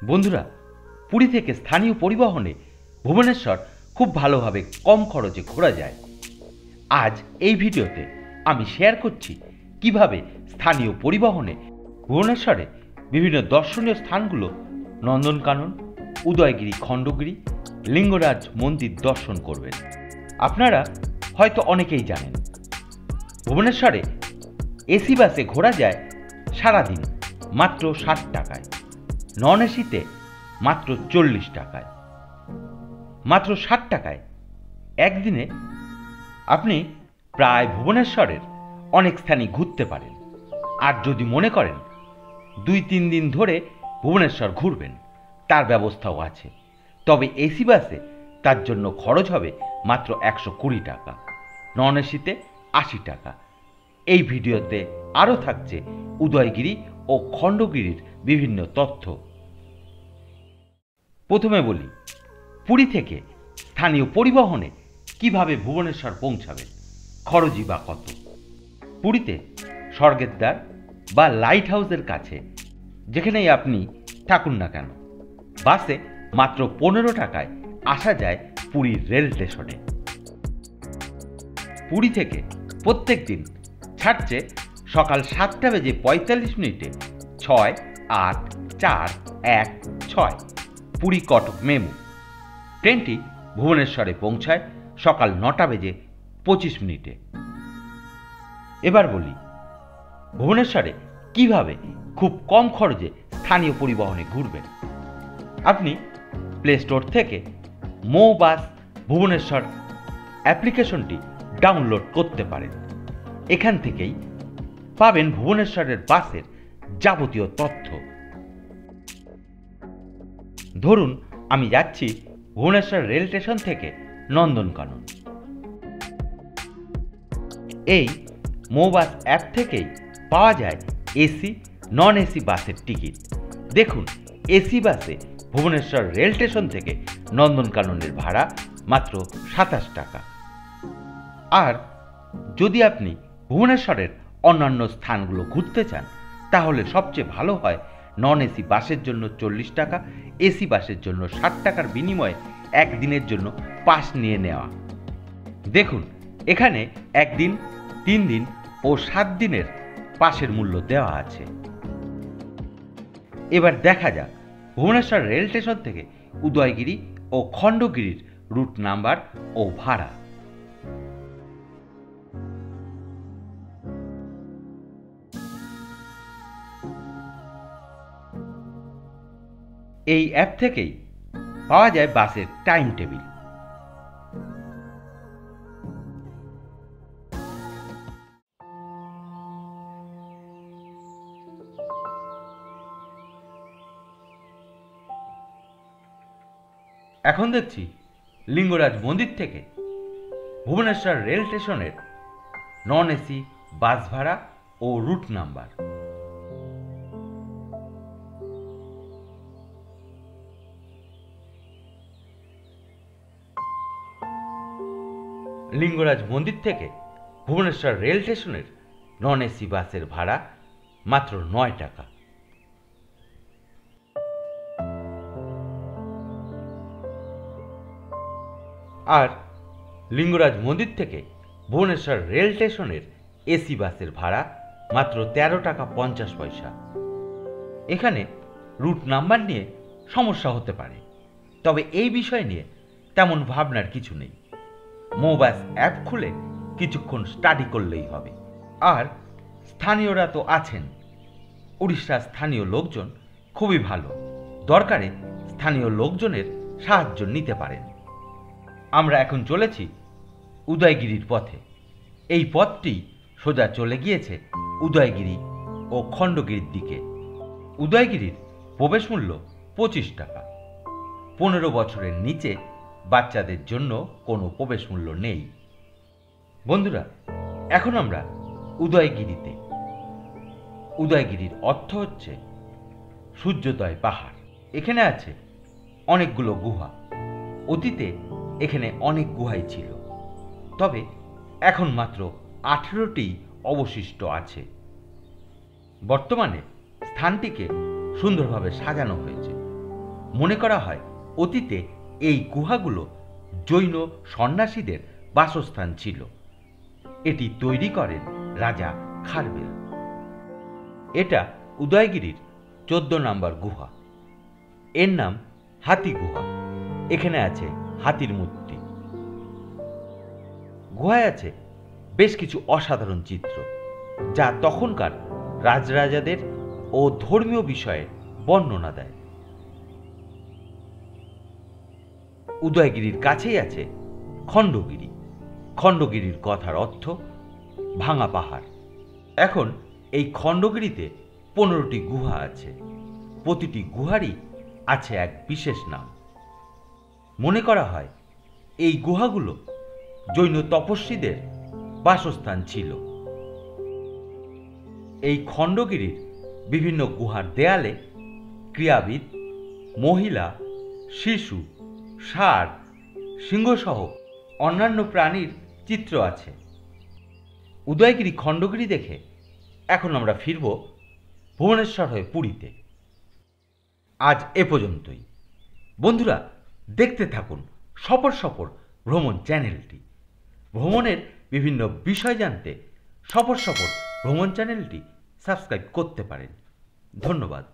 বন্ধুরা, পুরী থেকে স্থানীয় পরিবহনে ভুবনেশ্বর খুব ভালোভাবে কম খরচে ঘোরা যায়। আজ এই ভিডিওতে আমি শেয়ার করছি কিভাবে স্থানীয় পরিবহনে ভুবনেশ্বরে বিভিন্ন দর্শনীয় স্থানগুলো নন্দনকানন, উদয়গিরি খণ্ডগিরি, লিঙ্গরাজ মন্দির দর্শন করবেন। আপনারা হয়তো অনেকেই জানেন, ভুবনেশ্বরে এসি বাসে ঘোরা যায় সারাদিন মাত্র 60 টাকায়, নন এসিতে মাত্র 40 টাকায়। মাত্র 60 টাকায় একদিনে আপনি প্রায় ভুবনেশ্বরের অনেক স্থানই ঘুরতে পারেন। আর যদি মনে করেন 2-3 দিন ধরে ভুবনেশ্বর ঘুরবেন, তার ব্যবস্থাও আছে। তবে এসি বাসে তার জন্য খরচ হবে মাত্র 120 টাকা, নন এসিতে 80 টাকা। এই ভিডিওতে আরও থাকছে উদয়গিরি ও খণ্ডগিরির বিভিন্ন তথ্য। প্রথমে বলি, পুরী থেকে স্থানীয় পরিবহনে কিভাবে ভুবনেশ্বর পৌঁছাবেন, খরচই বা কত। পুরীতে স্বর্গের দ্বার বা লাইট হাউসের কাছে যেখানেই আপনি থাকুন না কেন, বাসে মাত্র 15 টাকায় আসা যায় পুরীর রেল স্টেশনে। পুরী থেকে প্রত্যেক দিন ছাড়ছে সকাল 7:45 6, 8, 4, 1, 6 পুরী কটক মেমু। ট্রেনটি ভুবনেশ্বরে পৌঁছায় সকাল 9:25। এবার বলি, ভুবনেশ্বরে কিভাবে খুব কম খরচে স্থানীয় পরিবহনে ঘুরবেন। আপনি প্লে স্টোর থেকে মো বাস ভুবনেশ্বর অ্যাপ্লিকেশনটি ডাউনলোড করতে পারেন। এখান থেকেই পাবেন ভুবনেশ্বরের বাসের যাবতীয় তথ্য। ধরুন আমি যাচ্ছি ভুবনেশ্বর রেল স্টেশন থেকে নন্দনকানন। এই মো বাস অ্যাপ থেকেই পাওয়া যায় এসি, নন এসি বাসের টিকিট। দেখুন, এসি বাসে ভুবনেশ্বর রেল স্টেশন থেকে নন্দনকাননের ভাড়া মাত্র 27 টাকা। আর যদি আপনি ভুবনেশ্বরের অন্যান্য স্থানগুলো ঘুরতে চান, তাহলে সবচেয়ে ভালো হয় নন এসি বাসের জন্য 40 টাকা, এসি বাসের জন্য 60 টাকার বিনিময়ে একদিনের জন্য পাস নিয়ে নেওয়া। দেখুন, এখানে একদিন, 3 দিন ও 7 দিনের পাসের মূল্য দেওয়া আছে। এবার দেখা যাক ভুবনেশ্বর রেল স্টেশন থেকে উদয়গিরি ও খণ্ডগিরির রুট নাম্বার ও ভাড়া। এই অ্যাপ থেকেই পাওয়া যায় বাসের টাইম টেবিল। এখন দেখছি লিঙ্গরাজ মন্দির থেকে ভুবনেশ্বর রেল স্টেশনের নন এসি বাস ভাড়া ও রুট নাম্বার। লিঙ্গরাজ মন্দির থেকে ভুবনেশ্বর রেল স্টেশনের নন এসি বাসের ভাড়া মাত্র 9 টাকা। আর লিঙ্গরাজ মন্দির থেকে ভুবনেশ্বর রেল স্টেশনের এসি বাসের ভাড়া মাত্র 13 টাকা 50 পয়সা। এখানে রুট নাম্বার নিয়ে সমস্যা হতে পারে, তবে এই বিষয় নিয়ে তেমন ভাবনার কিছু নেই। মো বাস অ্যাপ খুলে কিছুক্ষণ স্টাডি করলেই হবে। আর স্থানীয়রা তো আছেন, উড়িষ্যার স্থানীয় লোকজন খুবই ভালো, দরকারে স্থানীয় লোকজনের সাহায্য নিতে পারেন। আমরা এখন চলেছি উদয়গিরির পথে। এই পথটি সোজা চলে গিয়েছে উদয়গিরি ও খণ্ডগিরির দিকে। উদয়গিরির প্রবেশ মূল্য 25 টাকা। 15 বছরের নিচে বাচ্চাদের জন্য কোনো প্রবেশ মূল্য নেই। বন্ধুরা, এখন আমরা উদয়গিরিতে। উদয়গিরির অর্থ হচ্ছে সূর্যোদয় পাহাড়। এখানে আছে অনেকগুলো গুহা। অতীতে এখানে অনেক গুহাই ছিল, তবে এখন মাত্র 18টি অবশিষ্ট আছে। বর্তমানে স্থানটিকে সুন্দরভাবে সাজানো হয়েছে। মনে করা হয় অতীতে এই গুহাগুলো জৈন সন্ন্যাসীদের বাসস্থান ছিল। এটি তৈরি করেন রাজা খারবেল। এটা উদয়গিরির 14 নম্বর গুহা। এর নাম হাতি গুহা। এখানে আছে হাতির মূর্তি। গুহায় আছে বেশ কিছু অসাধারণ চিত্র, যা তখনকার রাজরাজাদের ও ধর্মীয় বিষয়ে বর্ণনা দেয়। উদয়গিরির কাছেই আছে খণ্ডগিরি। খণ্ডগিরির কথার অর্থ ভাঙা পাহাড়। এখন এই খণ্ডগিরিতে 15টি গুহা আছে। প্রতিটি গুহারই আছে এক বিশেষ নাম। মনে করা হয় এই গুহাগুলো জৈন তপস্বীদের বাসস্থান ছিল। এই খণ্ডগিরির বিভিন্ন গুহার দেয়ালে ক্রীড়াবিদ, মহিলা, শিশু, ষাঁড়, সিংহসহ অন্যান্য প্রাণীর চিত্র আছে। উদয়গিরি খণ্ডগিরি দেখে এখন আমরা ফিরব ভুবনেশ্বর হয়ে পুরীতে। আজ এ পর্যন্তই। বন্ধুরা, দেখতে থাকুন সফর সফর ভ্রমণ চ্যানেলটি। ভ্রমণের বিভিন্ন বিষয় জানতে সফর সফর ভ্রমণ চ্যানেলটি সাবস্ক্রাইব করতে পারেন। ধন্যবাদ।